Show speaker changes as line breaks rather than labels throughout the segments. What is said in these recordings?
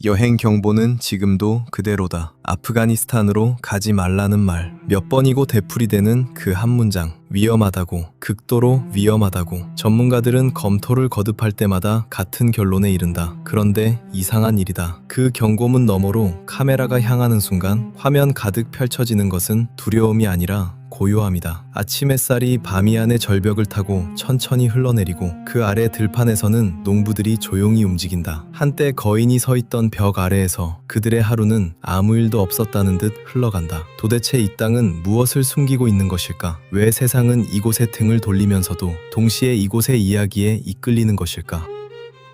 여행 경보는 지금도 그대로다. 아프가니스탄으로 가지 말라는 말. 몇 번이고 되풀이되는 그 한 문장. 위험하다고, 극도로 위험하다고. 전문가들은 검토를 거듭할 때마다 같은 결론에 이른다. 그런데 이상한 일이다. 그 경고문 너머로 카메라가 향하는 순간 화면 가득 펼쳐지는 것은 두려움이 아니라 고요함이다. 아침 햇살이 바미안의 절벽을 타고 천천히 흘러내리고 그 아래 들판에서는 농부들이 조용히 움직인다. 한때 거인이 서 있던 벽 아래에서 그들의 하루는 아무 일도 없었다는 듯 흘러간다. 도대체 이 땅은 무엇을 숨기고 있는 것일까? 왜 세상은 이곳에 등을 돌리면서도 동시에 이곳의 이야기에 이끌리는 것일까?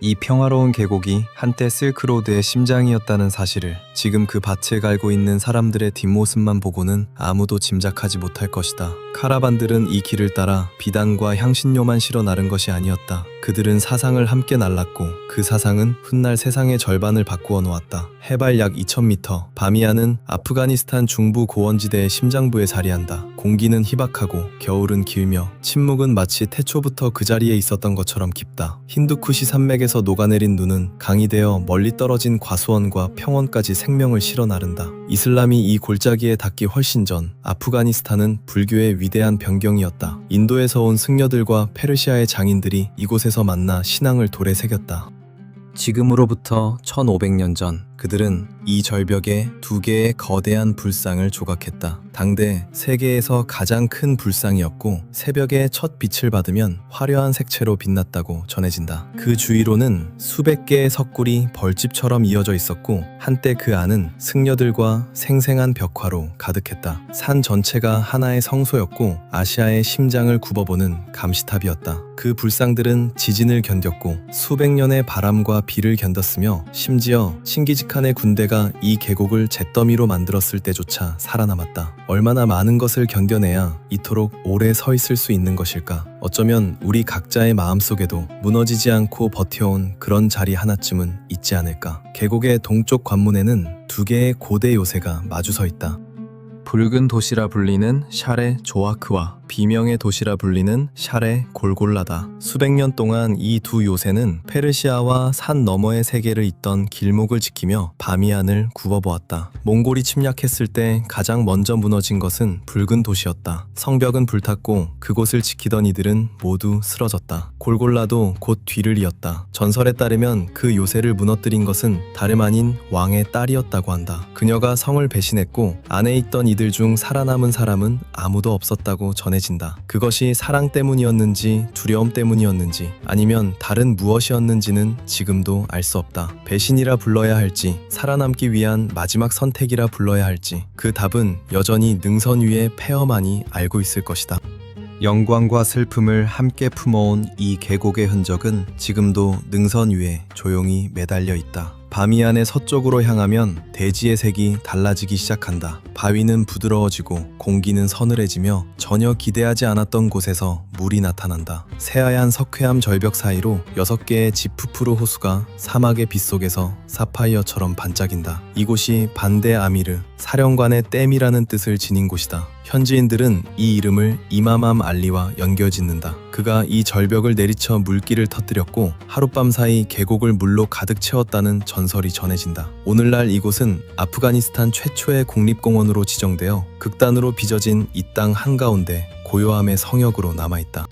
이 평화로운 계곡이 한때 실크로드의 심장이었다는 사실을 지금 그 밭을 갈고 있는 사람들의 뒷모습만 보고는 아무도 짐작하지 못할 것이다. 카라반들은 이 길을 따라 비단과 향신료만 실어 나른 것이 아니었다. 그들은 사상을 함께 날랐고 그 사상은 훗날 세상의 절반을 바꾸어 놓았다. 해발 약 2000m, 바미안은 아프가니스탄 중부 고원지대의 심장부에 자리한다. 공기는 희박하고 겨울은 길며 침묵은 마치 태초부터 그 자리에 있었던 것처럼 깊다. 힌두쿠시 산맥에서 녹아내린 눈은 강이 되어 멀리 떨어진 과수원과 평원까지 생명을 실어 나른다. 이슬람이 이 골짜기에 닿기 훨씬 전 아프가니스탄은 불교의 위대한 변경이었다. 인도에서 온 승려들과 페르시아의 장인들이 이곳에서 만나 신앙을 돌에 새겼다. 지금으로부터 1500년 전 그들은 이 절벽에 두 개의 거대한 불상을 조각했다. 당대 세계에서 가장 큰 불상이었고 새벽에 첫 빛을 받으면 화려한 색채로 빛났다고 전해진다. 그 주위로는 수백 개의 석굴이 벌집처럼 이어져 있었고 한때 그 안은 승려들과 생생한 벽화로 가득했다. 산 전체가 하나의 성소였고 아시아의 심장을 굽어보는 감시탑이었다. 그 불상들은 지진을 견뎠고 수백 년의 바람과 비를 견뎠으며 심지어 칭기즈칸의 군대가 이 계곡을 잿더미로 만들었을 때조차 살아남았다. 얼마나 많은 것을 견뎌내야 이토록 오래 서 있을 수 있는 것일까? 어쩌면 우리 각자의 마음속에도 무너지지 않고 버텨온 그런 자리 하나쯤은 있지 않을까? 계곡의 동쪽 관문에는 두 개의 고대 요새가 마주 서 있다. 붉은 도시라 불리는 샤레 조아크와 비명의 도시라 불리는 샤레 골골라다. 수백 년 동안 이 두 요새는 페르시아와 산 너머의 세계를 잇던 길목을 지키며 바미안을 굽어보았다. 몽골이 침략했을 때 가장 먼저 무너진 것은 붉은 도시였다. 성벽은 불탔고 그곳을 지키던 이들은 모두 쓰러졌다. 골골라도 곧 뒤를 이었다. 전설에 따르면 그 요새를 무너뜨린 것은 다름 아닌 왕의 딸이었다고 한다. 그녀가 성을 배신했고 안에 있던 이들 중 살아남은 사람은 아무도 없었다고 전해진다. 그것이 사랑 때문이었는지 두려움 때문이었는지 아니면 다른 무엇이었는지는 지금도 알 수 없다. 배신이라 불러야 할지 살아남기 위한 마지막 선택이라 불러야 할지 그 답은 여전히 능선 위의 폐허만이 알고 있을 것이다. 영광과 슬픔을 함께 품어온 이 계곡의 흔적은 지금도 능선 위에 조용히 매달려 있다. 바미안의 서쪽으로 향하면 대지의 색이 달라지기 시작한다. 바위는 부드러워지고 공기는 서늘해지며 전혀 기대하지 않았던 곳에서 물이 나타난다. 새하얀 석회암 절벽 사이로 6개의 지프푸르 호수가 사막의 빛 속에서 사파이어처럼 반짝인다. 이곳이 반데 아미르, 사령관의 댐이라는 뜻을 지닌 곳이다. 현지인들은 이 이름을 이마맘 알리와 연결짓는다. 그가 이 절벽을 내리쳐 물길을 터뜨렸고 하룻밤 사이 계곡을 물로 가득 채웠다는 전설이 전해진다. 오늘날 이곳은 아프가니스탄 최초의 국립공원으로 지정되어 극단으로 빚어진 이 땅 한가운데 고요함의 성역으로 남아있다.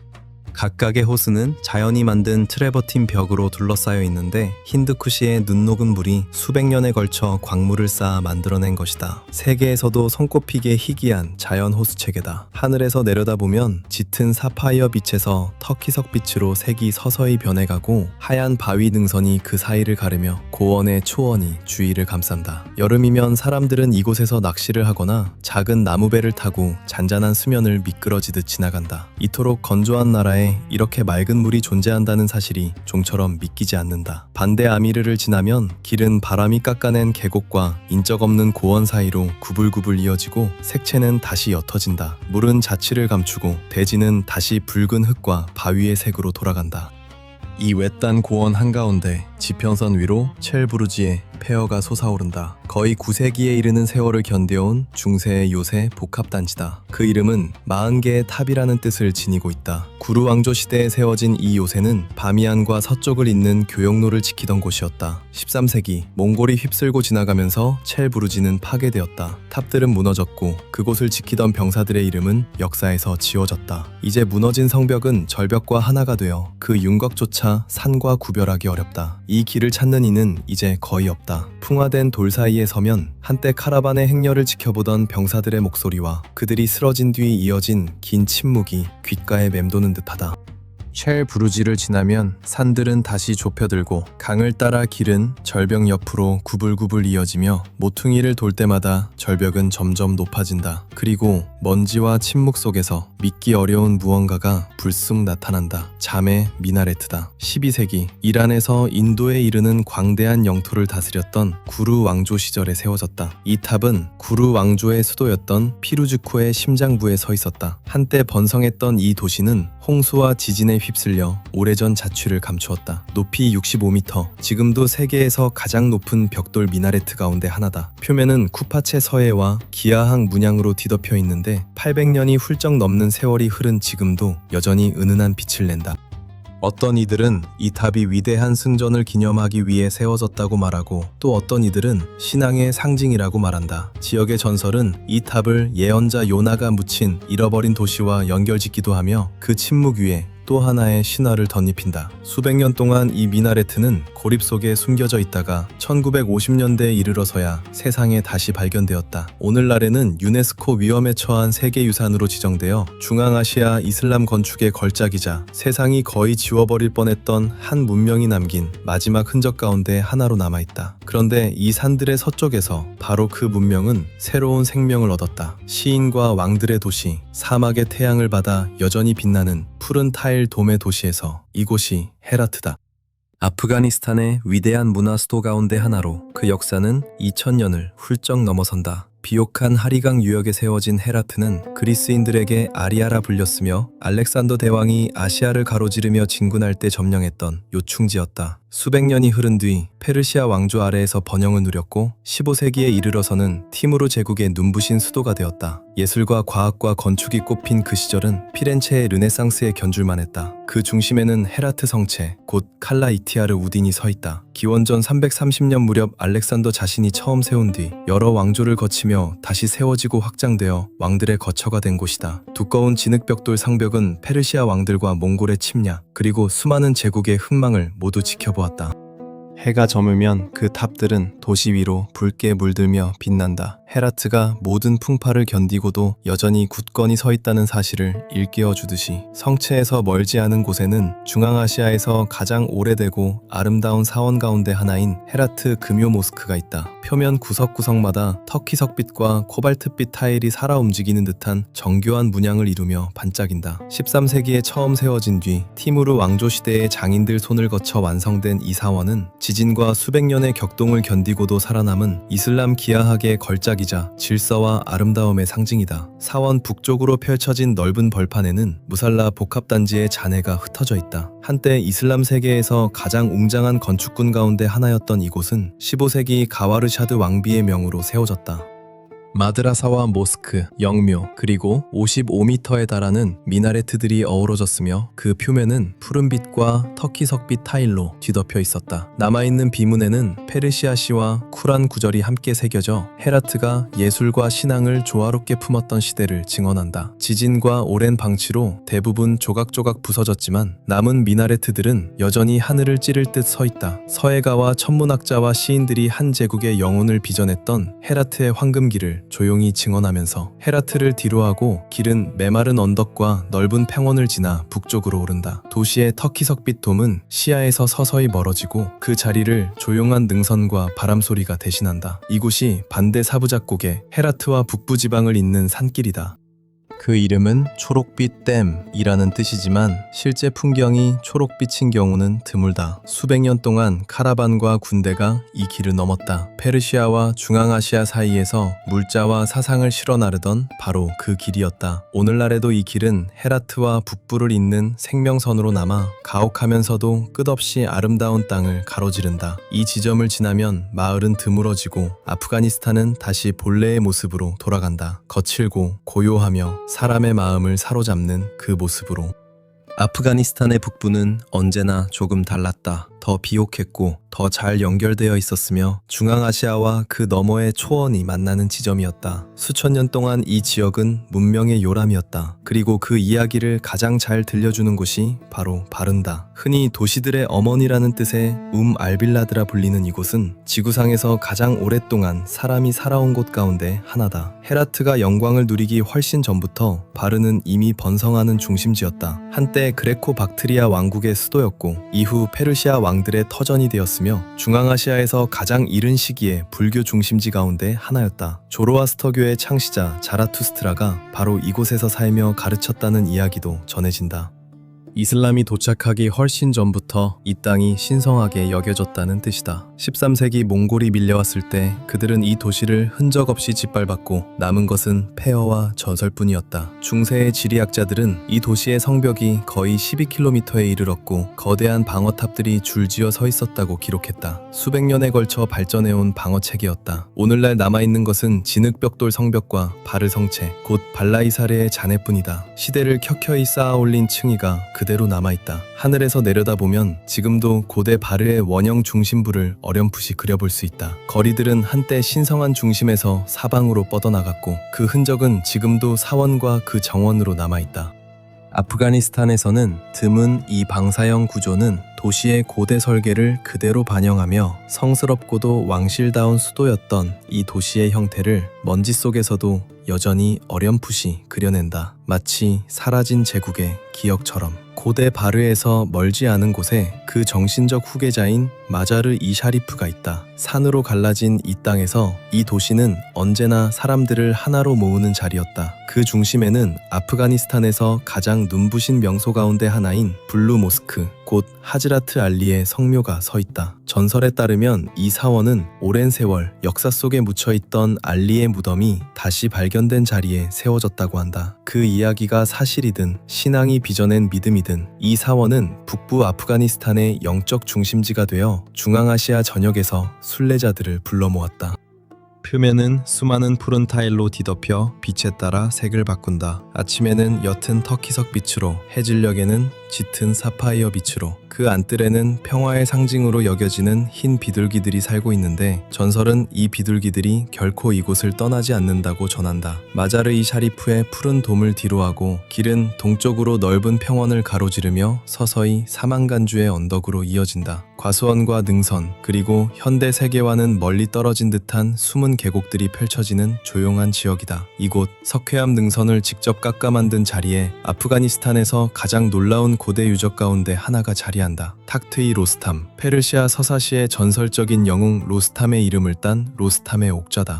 각각의 호수는 자연이 만든 트레버틴 벽으로 둘러싸여 있는데 힌두쿠시의 눈 녹은 물이 수백 년에 걸쳐 광물을 쌓아 만들어낸 것이다. 세계에서도 손꼽히게 희귀한 자연 호수 체계다. 하늘에서 내려다보면 짙은 사파이어 빛에서 터키석 빛으로 색이 서서히 변해가고 하얀 바위 능선이 그 사이를 가르며 고원의 초원이 주위를 감싼다. 여름이면 사람들은 이곳에서 낚시를 하거나 작은 나무배를 타고 잔잔한 수면을 미끄러지듯 지나간다. 이토록 건조한 나라에 이렇게 맑은 물이 존재한다는 사실이 좀처럼 믿기지 않는다. 반데 아미르를 지나면 길은 바람이 깎아낸 계곡과 인적 없는 고원 사이로 구불구불 이어지고 색채는 다시 옅어진다. 물은 자취를 감추고 대지는 다시 붉은 흙과 바위의 색으로 돌아간다. 이 외딴 고원 한가운데 지평선 위로 첼부르지의 폐허가 솟아오른다. 거의 9세기에 이르는 세월을 견뎌온 중세의 요새 복합단지다. 그 이름은 40개의 탑이라는 뜻을 지니고 있다. 구루 왕조 시대에 세워진 이 요새는 바미안과 서쪽을 잇는 교역로를 지키던 곳이었다. 13세기 몽골이 휩쓸고 지나가면서 첼부르지는 파괴되었다. 탑들은 무너졌고 그곳을 지키던 병사들의 이름은 역사에서 지워졌다. 이제 무너진 성벽은 절벽과 하나가 되어 그 윤곽조차 산과 구별하기 어렵다. 이 길을 찾는 이는 이제 거의 없다. 풍화된 돌 사이에 서면 한때 카라반의 행렬을 지켜보던 병사들의 목소리와 그들이 쓰러진 뒤 이어진 긴 침묵이 귓가에 맴도는 듯하다. 첼부르지를 지나면 산들은 다시 좁혀들고 강을 따라 길은 절벽 옆으로 구불구불 이어지며 모퉁이를 돌 때마다 절벽은 점점 높아진다. 그리고 먼지와 침묵 속에서 믿기 어려운 무언가가 불쑥 나타난다. 자메 미나레트다. 12세기 이란에서 인도에 이르는 광대한 영토를 다스렸던 구루 왕조 시절에 세워졌다. 이 탑은 구루 왕조의 수도였던 피루즈코의 심장부에 서 있었다. 한때 번성했던 이 도시는 홍수와 지진에 휩쓸려 오래전 자취를 감추었다. 높이 65m, 지금도 세계에서 가장 높은 벽돌 미나레트 가운데 하나다. 표면은 쿠파체 서해와 기아항 문양으로 뒤덮여 있는데 800년이 훌쩍 넘는 세월이 흐른 지금도 여전히 은은한 빛을 낸다. 어떤 이들은 이 탑이 위대한 승전을 기념하기 위해 세워졌다고 말하고 또 어떤 이들은 신앙의 상징이라고 말한다. 지역의 전설은 이 탑을 예언자 요나가 묻힌 잃어버린 도시와 연결짓기도 하며 그 침묵 위에 또 하나의 신화를 덧입힌다. 수백 년 동안 이 미나레트는 고립 속에 숨겨져 있다가 1950년대에 이르러서야 세상에 다시 발견되었다. 오늘날에는 유네스코 위험에 처한 세계유산으로 지정되어 중앙아시아 이슬람 건축의 걸작이자 세상이 거의 지워버릴 뻔했던 한 문명이 남긴 마지막 흔적 가운데 하나로 남아있다. 그런데 이 산들의 서쪽에서 바로 그 문명은 새로운 생명을 얻었다. 시인과 왕들의 도시, 사막의 태양을 받아 여전히 빛나는 푸른 타일 돔의 도시에서 이곳이 헤라트다. 아프가니스탄의 위대한 문화 수도 가운데 하나로 그 역사는 2000년을 훌쩍 넘어선다. 비옥한 하리강 유역에 세워진 헤라트는 그리스인들에게 아리아라 불렸으며 알렉산더 대왕이 아시아를 가로지르며 진군할 때 점령했던 요충지였다. 수백 년이 흐른 뒤 페르시아 왕조 아래에서 번영을 누렸고 15세기에 이르러서는 티무르 제국의 눈부신 수도가 되었다. 예술과 과학과 건축이 꽃핀 그 시절은 피렌체의 르네상스에 견줄만했다. 그 중심에는 헤라트 성체, 곧 칼라 이티아르 우딘이 서 있다. 기원전 330년 무렵 알렉산더 자신이 처음 세운 뒤 여러 왕조를 거치며 다시 세워지고 확장되어 왕들의 거처가 된 곳이다. 두꺼운 진흙벽돌 상벽은 페르시아 왕들과 몽골의 침략, 그리고 수많은 제국의 흥망을 모두 지켜보았다. 해가 저물면 그 탑들은 도시 위로 붉게 물들며 빛난다. 헤라트가 모든 풍파를 견디고도 여전히 굳건히 서 있다는 사실을 일깨워주듯이 성체에서 멀지 않은 곳에는 중앙아시아에서 가장 오래되고 아름다운 사원 가운데 하나인 헤라트 금요 모스크가 있다. 표면 구석구석마다 터키석빛과 코발트빛 타일이 살아 움직이는 듯한 정교한 문양을 이루며 반짝인다. 13세기에 처음 세워진 뒤 티무르 왕조 시대의 장인들 손을 거쳐 완성된 이 사원은 지진과 수백 년의 격동을 견디고도 살아남은 이슬람 기하학의 걸작이자 질서와 아름다움의 상징이다. 사원 북쪽으로 펼쳐진 넓은 벌판에는 무살라 복합단지의 잔해가 흩어져 있다. 한때 이슬람 세계에서 가장 웅장한 건축군 가운데 하나였던 이곳은 15세기 가와르샤드 왕비의 명으로 세워졌다. 마드라사와 모스크, 영묘, 그리고 55m에 달하는 미나레트들이 어우러졌으며 그 표면은 푸른빛과 터키석빛 타일로 뒤덮여 있었다. 남아있는 비문에는 페르시아시와 쿠란 구절이 함께 새겨져 헤라트가 예술과 신앙을 조화롭게 품었던 시대를 증언한다. 지진과 오랜 방치로 대부분 조각조각 부서졌지만 남은 미나레트들은 여전히 하늘을 찌를 듯 서 있다. 서예가와 천문학자와 시인들이 한 제국의 영혼을 빚어냈던 헤라트의 황금길을 조용히 증언하면서 헤라트를 뒤로하고 길은 메마른 언덕과 넓은 평원을 지나 북쪽으로 오른다. 도시의 터키석빛 돔은 시야에서 서서히 멀어지고 그 자리를 조용한 능선과 바람소리가 대신한다. 이곳이 반대 사부 작곡의 헤라트와 북부 지방을 잇는 산길이다. 그 이름은 초록빛 댐이라는 뜻이지만 실제 풍경이 초록빛인 경우는 드물다. 수백 년 동안 카라반과 군대가 이 길을 넘었다. 페르시아와 중앙아시아 사이에서 물자와 사상을 실어 나르던 바로 그 길이었다. 오늘날에도 이 길은 헤라트와 북부를 잇는 생명선으로 남아 가혹하면서도 끝없이 아름다운 땅을 가로지른다. 이 지점을 지나면 마을은 드물어지고 아프가니스탄은 다시 본래의 모습으로 돌아간다. 거칠고 고요하며 사람의 마음을 사로잡는 그 모습으로. 아프가니스탄의 북부는 언제나 조금 달랐다. 더 비옥했고 더 잘 연결되어 있었으며 중앙아시아와 그 너머의 초원이 만나는 지점이었다. 수천 년 동안 이 지역은 문명의 요람이었다. 그리고 그 이야기를 가장 잘 들려주는 곳이 바로 바른다. 흔히 도시들의 어머니라는 뜻의 알빌라드라 불리는 이곳은 지구상에서 가장 오랫동안 사람이 살아온 곳 가운데 하나다. 헤라트가 영광을 누리기 훨씬 전부터 바르는 이미 번성하는 중심지였다. 한때 그레코 박트리아 왕국의 수도였고 이후 페르시아 왕들의 터전이 되었으며 중앙아시아에서 가장 이른 시기에 불교 중심지 가운데 하나였다. 조로아스터교의 창시자 자라투스트라가 바로 이곳에서 살며 가르쳤다는 이야기도 전해진다. 이슬람이 도착하기 훨씬 전부터 이 땅이 신성하게 여겨졌다는 뜻이다. 13세기 몽골이 밀려왔을 때 그들은 이 도시를 흔적 없이 짓밟았고 남은 것은 폐허와 전설뿐이었다. 중세의 지리학자들은 이 도시의 성벽이 거의 12km에 이르렀고 거대한 방어탑들이 줄지어 서 있었다고 기록했다. 수백 년에 걸쳐 발전해온 방어체계였다. 오늘날 남아있는 것은 진흙벽돌 성벽과 바르 성체, 곧 발라이사르의 잔해뿐이다. 시대를 켜켜이 쌓아올린 층위가 그대로 남아있다. 하늘에서 내려다보면 지금도 고대 바르의 원형 중심부를 어렴풋이 그려볼 수 있다. 거리들은 한때 신성한 중심에서 사방으로 뻗어나갔고 그 흔적은 지금도 사원과 그 정원으로 남아있다. 아프가니스탄에서는 드문 이 방사형 구조는 도시의 고대 설계를 그대로 반영하며 성스럽고도 왕실다운 수도였던 이 도시의 형태를 먼지 속에서도 여전히 어렴풋이 그려낸다. 마치 사라진 제국의 기억처럼. 고대 바르에서 멀지 않은 곳에 그 정신적 후계자인 마자르 이 샤리프가 있다. 산으로 갈라진 이 땅에서 이 도시는 언제나 사람들을 하나로 모으는 자리였다. 그 중심에는 아프가니스탄에서 가장 눈부신 명소 가운데 하나인 블루 모스크, 곧 하즈라트 알리의 성묘가 서 있다. 전설에 따르면 이 사원은 오랜 세월 역사 속에 묻혀있던 알리의 무덤이 다시 발견된 자리에 세워졌다고 한다. 그 이야기가 사실이든 신앙이 빚어낸 믿음이든 이 사원은 북부 아프가니스탄의 영적 중심지가 되어 중앙아시아 전역에서 순례자들을 불러 모았다. 표면은 수많은 푸른 타일로 뒤덮여 빛에 따라 색을 바꾼다. 아침에는 옅은 터키석 빛으로, 해질녘에는 짙은 사파이어 빛으로, 그 안뜰에는 평화의 상징으로 여겨지는 흰 비둘기들이 살고 있는데 전설은 이 비둘기들이 결코 이곳을 떠나지 않는다고 전한다. 마자르 이 샤리프의 푸른 돔을 뒤로하고 길은 동쪽으로 넓은 평원을 가로지르며 서서히 사망간주의 언덕으로 이어진다. 과수원과 능선, 그리고 현대 세계와는 멀리 떨어진 듯한 숨은 계곡들이 펼쳐지는 조용한 지역이다. 이곳 석회암 능선을 직접 깎아 만든 자리에 아프가니스탄에서 가장 놀라운 고대 유적 가운데 하나가 자리한다. 탁트이 로스탐, 페르시아 서사시의 전설적인 영웅 로스탐의 이름을 딴 로스탐의 옥좌다.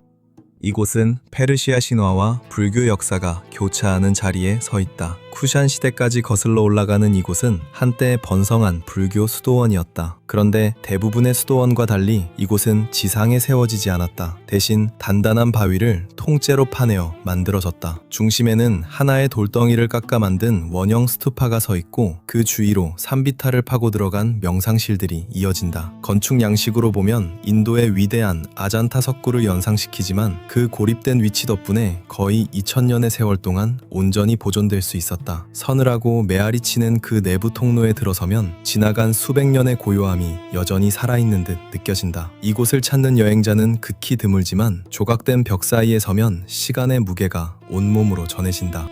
이곳은 페르시아 신화와 불교 역사가 교차하는 자리에 서 있다. 쿠샨 시대까지 거슬러 올라가는 이곳은 한때 번성한 불교 수도원이었다. 그런데 대부분의 수도원과 달리 이곳은 지상에 세워지지 않았다. 대신 단단한 바위를 통째로 파내어 만들어졌다. 중심에는 하나의 돌덩이를 깎아 만든 원형 스투파가 서 있고 그 주위로 산비탈을 파고 들어간 명상실들이 이어진다. 건축 양식으로 보면 인도의 위대한 아잔타 석굴을 연상시키지만 그 고립된 위치 덕분에 거의 2000년의 세월 동안 온전히 보존될 수 있었다. 서늘하고 메아리 치는 그 내부 통로에 들어서면 지나간 수백 년의 고요함이 여전히 살아있는 듯 느껴진다. 이곳을 찾는 여행자는 극히 드물지만 조각된 벽 사이에 서면 시간의 무게가 온몸으로 전해진다.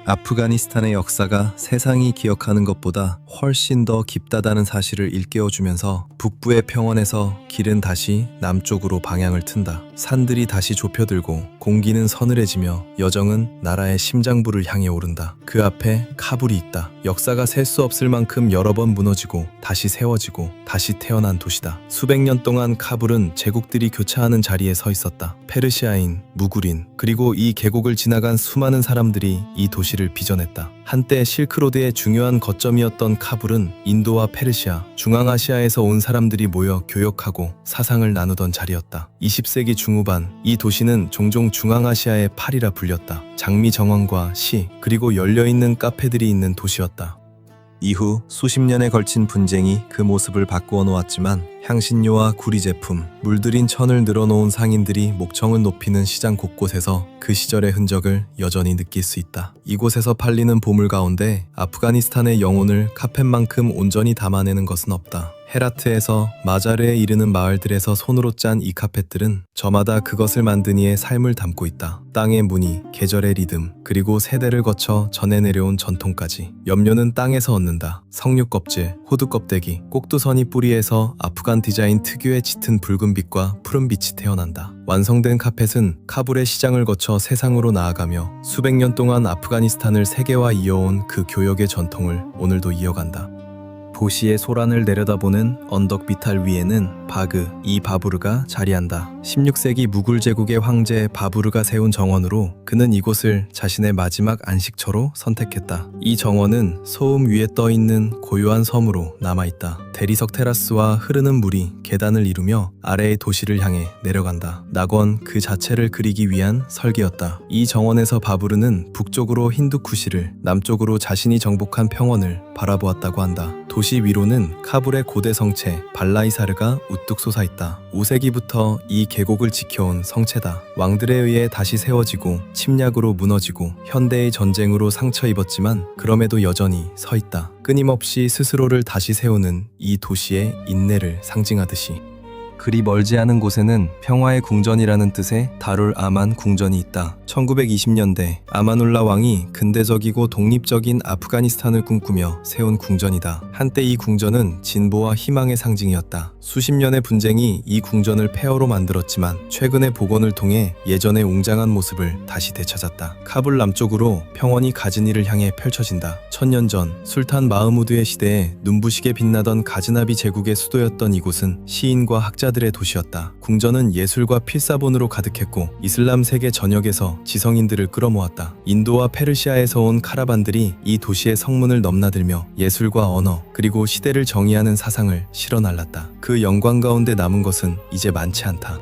아프가니스탄의 역사가 세상이 기억하는 것보다 훨씬 더 깊다다는 사실을 일깨워주면서 북부의 평원에서 길은 다시 남쪽으로 방향을 튼다. 산들이 다시 좁혀들고 공기는 서늘해지며 여정은 나라의 심장부를 향해 오른다. 그 앞에 카불이 있다. 역사가 셀 수 없을 만큼 여러 번 무너지고 다시 세워지고 다시 태어난 도시다. 수백 년 동안 카불은 제국들이 교차하는 자리에 서 있었다. 페르시아인, 무구린, 그리고 이 계곡을 지나간 수많은 사람들이 이 도시를 빚어냈다. 한때 실크로드의 중요한 거점이었던 카불은 인도와 페르시아, 중앙아시아에서 온 사람들이 모여 교역하고 사상을 나누던 자리였다. 20세기 중후반 이 도시는 종종 중앙아시아의 파리라 불렸다. 장미 정원과 시, 그리고 열려있는 카페들이 있는 도시였다. 이후 수십 년에 걸친 분쟁이 그 모습을 바꾸어 놓았지만 향신료와 구리 제품, 물들인 천을 늘어놓은 상인들이 목청을 높이는 시장 곳곳에서 그 시절의 흔적을 여전히 느낄 수 있다. 이곳에서 팔리는 보물 가운데 아프가니스탄의 영혼을 카펫만큼 온전히 담아내는 것은 없다. 헤라트에서 마자르에 이르는 마을들에서 손으로 짠 이 카펫들은 저마다 그것을 만든 이의 삶을 담고 있다. 땅의 무늬, 계절의 리듬, 그리고 세대를 거쳐 전해 내려온 전통까지. 염료는 땅에서 얻는다. 석류 껍질, 호두 껍데기, 꼭두선이 뿌리에서 아프간 디자인 특유의 짙은 붉은빛과 푸른빛이 태어난다. 완성된 카펫은 카불의 시장을 거쳐 세상으로 나아가며 수백 년 동안 아프가니스탄을 세계화 이어온 그 교역의 전통을 오늘도 이어간다. 도시의 소란을 내려다보는 언덕 비탈 위에는 이 바부르가 자리한다. 16세기 무굴 제국의 황제 바부르가 세운 정원으로 그는 이곳을 자신의 마지막 안식처로 선택했다. 이 정원은 소음 위에 떠있는 고요한 섬으로 남아있다. 대리석 테라스와 흐르는 물이 계단을 이루며 아래의 도시를 향해 내려간다. 낙원 그 자체를 그리기 위한 설계였다. 이 정원에서 바부르는 북쪽으로 힌두쿠시를, 남쪽으로 자신이 정복한 평원을 바라보았다고 한다. 도시 위로는 카불의 고대 성체 발라이사르가 우뚝 솟아있다. 5세기부터 이 계곡을 지켜온 성체다. 왕들에 의해 다시 세워지고 침략으로 무너지고 현대의 전쟁으로 상처 입었지만 그럼에도 여전히 서있다. 끊임없이 스스로를 다시 세우는 이 도시의 인내를 상징하듯이. 그리 멀지 않은 곳에는 평화의 궁전이라는 뜻의 다룰 아만 궁전이 있다. 1920년대 아마눌라 왕이 근대적이고 독립적인 아프가니스탄을 꿈꾸며 세운 궁전이다. 한때 이 궁전은 진보와 희망의 상징이었다. 수십 년의 분쟁이 이 궁전을 폐허로 만들었지만 최근의 복원을 통해 예전의 웅장한 모습을 다시 되찾았다. 카불 남쪽으로 평원이 가즈니를 향해 펼쳐진다. 1000년 전 술탄 마흐무드의 시대에 눈부시게 빛나던 가즈나비 제국의 수도였던 이곳은 시인과 학자들의 도시였다. 궁전은 예술과 필사본으로 가득했고 이슬람 세계 전역에서 지성인들을 끌어모았다. 인도와 페르시아에서 온 카라반들이 이 도시의 성문을 넘나들며 예술과 언어 그리고 시대를 정의하는 사상을 실어날랐다. 그 영광 가운데 남은 것은 이제 많지 않다.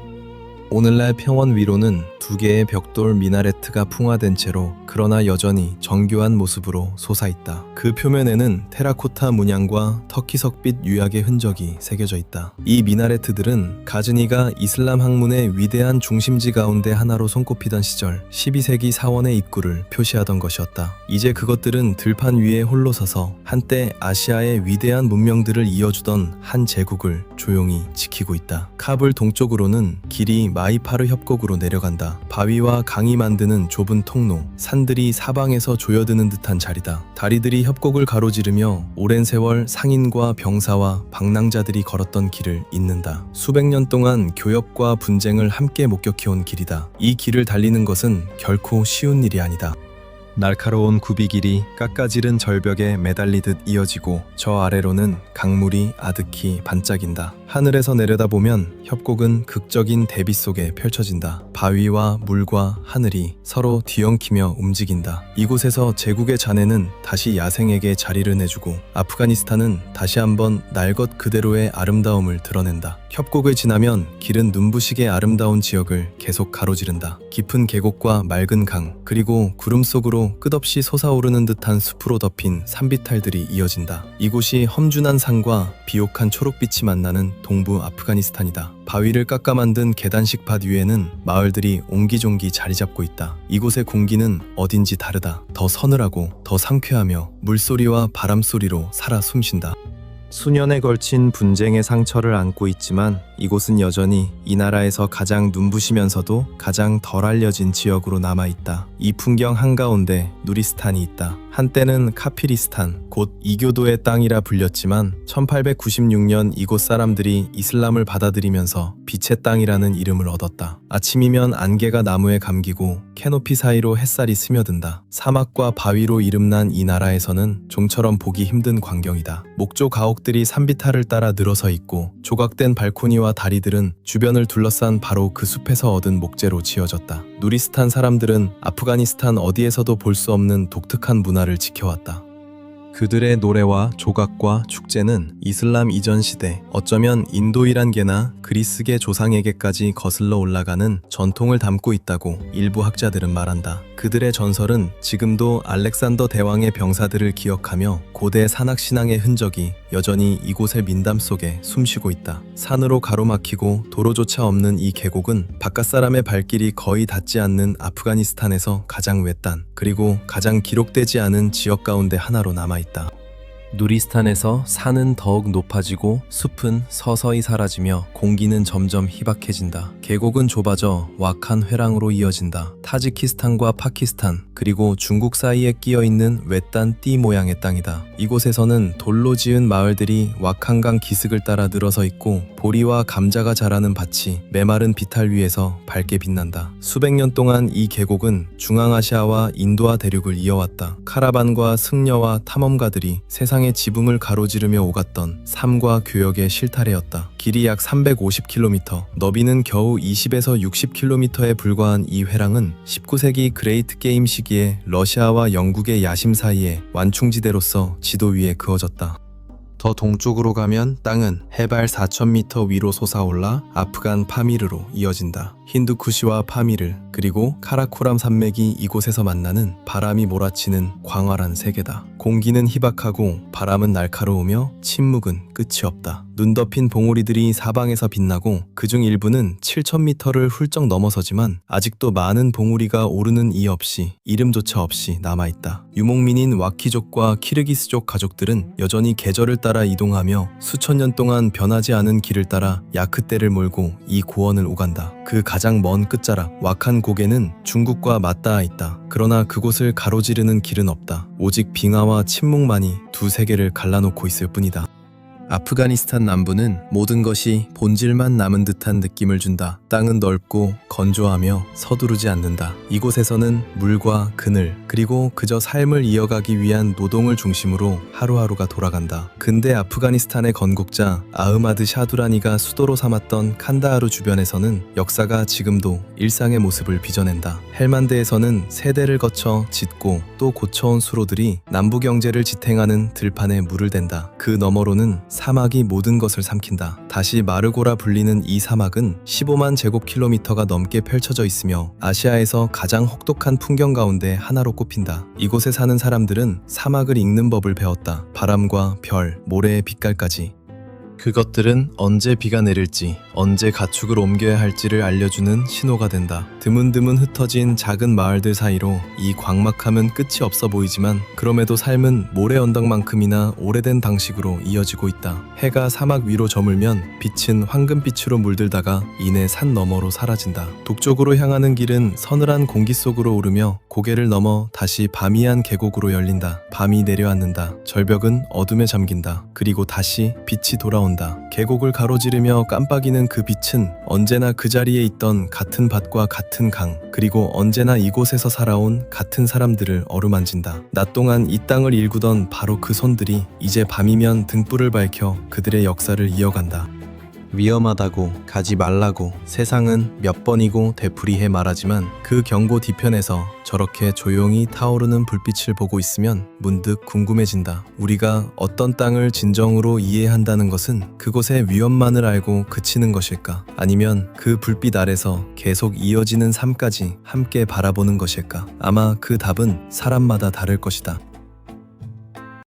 오늘날 평원 위로는 두 개의 벽돌 미나레트가 풍화된 채로 그러나 여전히 정교한 모습으로 솟아있다. 그 표면에는 테라코타 문양과 터키석빛 유약의 흔적이 새겨져 있다. 이 미나레트들은 가즈니가 이슬람 학문의 위대한 중심지 가운데 하나로 손꼽히던 시절 12세기 사원의 입구를 표시하던 것이었다. 이제 그것들은 들판 위에 홀로 서서 한때 아시아의 위대한 문명들을 이어주던 한 제국을 조용히 지키고 있다. 카불 동쪽으로는 길이 마이파르 협곡으로 내려간다. 바위와 강이 만드는 좁은 통로, 산들이 사방에서 조여드는 듯한 자리다. 다리들이 협곡을 가로지르며 오랜 세월 상인과 병사와 방랑자들이 걸었던 길을 잇는다. 수백 년 동안 교역과 분쟁을 함께 목격해온 길이다. 이 길을 달리는 것은 결코 쉬운 일이 아니다. 날카로운 굽이길이 깎아지른 절벽에 매달리듯 이어지고 저 아래로는 강물이 아득히 반짝인다. 하늘에서 내려다보면 협곡은 극적인 대비 속에 펼쳐진다. 바위와 물과 하늘이 서로 뒤엉키며 움직인다. 이곳에서 제국의 잔해는 다시 야생에게 자리를 내주고 아프가니스탄은 다시 한번 날 것 그대로의 아름다움을 드러낸다. 협곡을 지나면 길은 눈부시게 아름다운 지역을 계속 가로지른다. 깊은 계곡과 맑은 강, 그리고 구름 속으로 끝없이 솟아오르는 듯한 숲으로 덮인 산비탈들이 이어진다. 이곳이 험준한 산과 비옥한 초록빛이 만나는 동부 아프가니스탄이다. 바위를 깎아 만든 계단식 밭 위에는 마을들이 옹기종기 자리 잡고 있다. 이곳의 공기는 어딘지 다르다. 더 서늘하고 더 상쾌하며 물소리와 바람소리로 살아 숨쉰다. 수년에 걸친 분쟁의 상처를 안고 있지만 이곳은 여전히 이 나라에서 가장 눈부시면서도 가장 덜 알려진 지역으로 남아있다. 이 풍경 한가운데 누리스탄이 있다. 한때는 카피리스탄, 곧 이교도의 땅이라 불렸지만 1896년 이곳 사람들이 이슬람을 받아들이면서 빛의 땅이라는 이름을 얻었다. 아침이면 안개가 나무에 감기고 캐노피 사이로 햇살이 스며든다. 사막과 바위로 이름난 이 나라에서는 좀처럼 보기 힘든 광경이다. 목조 가옥들이 산비탈을 따라 늘어서 있고 조각된 발코니와 다리들은 주변을 둘러싼 바로 그 숲에서 얻은 목재로 지어졌다. 누리스탄 사람들은 아프가니스탄 어디에서도 볼 수 없는 독특한 문화를 지켜왔다. 그들의 노래와 조각과 축제는 이슬람 이전 시대, 어쩌면 인도이란계나 그리스계 조상에게까지 거슬러 올라가는 전통을 담고 있다고 일부 학자들은 말한다. 그들의 전설은 지금도 알렉산더 대왕의 병사들을 기억하며 고대 산악신앙의 흔적이 여전히 이곳의 민담 속에 숨쉬고 있다. 산으로 가로막히고 도로조차 없는 이 계곡은 바깥사람의 발길이 거의 닿지 않는 아프가니스탄에서 가장 외딴, 그리고 가장 기록되지 않은 지역 가운데 하나로 남아있다. 누리스탄에서 산은 더욱 높아지고 숲은 서서히 사라지며 공기는 점점 희박해진다. 계곡은 좁아져 wak한 회랑으로 이어진다. 타지키스탄과 파키스탄 그리고 중국 사이에 끼어있는 외딴 띠 모양의 땅이다. 이곳에서는 돌로 지은 마을들이 왁한강 기슭을 따라 늘어서 있고 보리와 감자가 자라는 밭이 메마른 비탈 위에서 밝게 빛난다. 수백 년 동안 이 계곡은 중앙아시아와 인도아 대륙을 이어왔다. 카라반과 승려와 탐험가들이 세상의 지붕을 가로지르며 오갔던 삶과 교역의 실타래였다. 길이 약 350km, 너비는 겨우 20에서 60km에 불과한 이 회랑은 19세기 그레이트 게임 시기에 러시아와 영국의 야심 사이에 완충지대로서 지도 위에 그어졌다. 더 동쪽으로 가면 땅은 해발 4,000m 위로 솟아올라 아프간 파미르로 이어진다. 힌두쿠시와 파미르 그리고 카라코람 산맥이 이곳에서 만나는 바람이 몰아치는 광활한 세계다. 공기는 희박하고 바람은 날카로우며 침묵은 끝이 없다. 눈 덮인 봉우리들이 사방에서 빛나고 그중 일부는 7,000m를 훌쩍 넘어서지만 아직도 많은 봉우리가 오르는 이 없이 이름조차 없이 남아있다. 유목민인 와키족과 키르기스족 가족들은 여전히 계절을 따라 이동하며 수천 년 동안 변하지 않은 길을 따라 야크떼를 몰고 이 고원을 오간다. 그 가장 먼 끝자락 왁한 고개는 중국과 맞닿아 있다. 그러나 그곳을 가로지르는 길은 없다. 오직 빙하와 침묵만이 두 세계를 갈라놓고 있을 뿐이다. 아프가니스탄 남부는 모든 것이 본질만 남은 듯한 느낌을 준다. 땅은 넓고 건조하며 서두르지 않는다. 이곳에서는 물과 그늘 그리고 그저 삶을 이어가기 위한 노동을 중심으로 하루하루가 돌아간다. 근대 아프가니스탄의 건국자 아흐마드 샤두라니가 수도로 삼았던 칸다하르 주변에서는 역사가 지금도 일상의 모습을 빚어낸다. 헬만드에서는 세대를 거쳐 짓고 또 고쳐온 수로들이 남부 경제를 지탱하는 들판에 물을 댄다. 그 너머로는 사막이 모든 것을 삼킨다. 다시 마르고라 불리는 이 사막은 15만 제곱킬로미터가 넘게 펼쳐져 있으며 아시아에서 가장 혹독한 풍경 가운데 하나로 꼽힌다. 이곳에 사는 사람들은 사막을 읽는 법을 배웠다. 바람과 별, 모래의 빛깔까지. 그것들은 언제 비가 내릴지, 언제 가축을 옮겨야 할지를 알려주는 신호가 된다. 드문드문 흩어진 작은 마을들 사이로 이 광막함은 끝이 없어 보이지만 그럼에도 삶은 모래 언덕만큼이나 오래된 방식으로 이어지고 있다. 해가 사막 위로 저물면 빛은 황금빛으로 물들다가 이내 산 너머로 사라진다. 북쪽으로 향하는 길은 서늘한 공기 속으로 오르며 고개를 넘어 다시 바미안 계곡으로 열린다. 밤이 내려앉는다. 절벽은 어둠에 잠긴다. 그리고 다시 빛이 돌아온다. 계곡을 가로지르며 깜빡이는 그 빛은 언제나 그 자리에 있던 같은 밭과 같은 강, 그리고 언제나 이곳에서 살아온 같은 사람들을 어루만진다. 낮 동안 이 땅을 일구던 바로 그 손들이 이제 밤이면 등불을 밝혀 그들의 역사를 이어간다. 위험하다고, 가지 말라고 세상은 몇 번이고 되풀이해 말하지만 그 경고 뒤편에서 저렇게 조용히 타오르는 불빛을 보고 있으면 문득 궁금해진다. 우리가 어떤 땅을 진정으로 이해한다는 것은 그곳의 위험만을 알고 그치는 것일까? 아니면 그 불빛 아래서 계속 이어지는 삶까지 함께 바라보는 것일까? 아마 그 답은 사람마다 다를 것이다.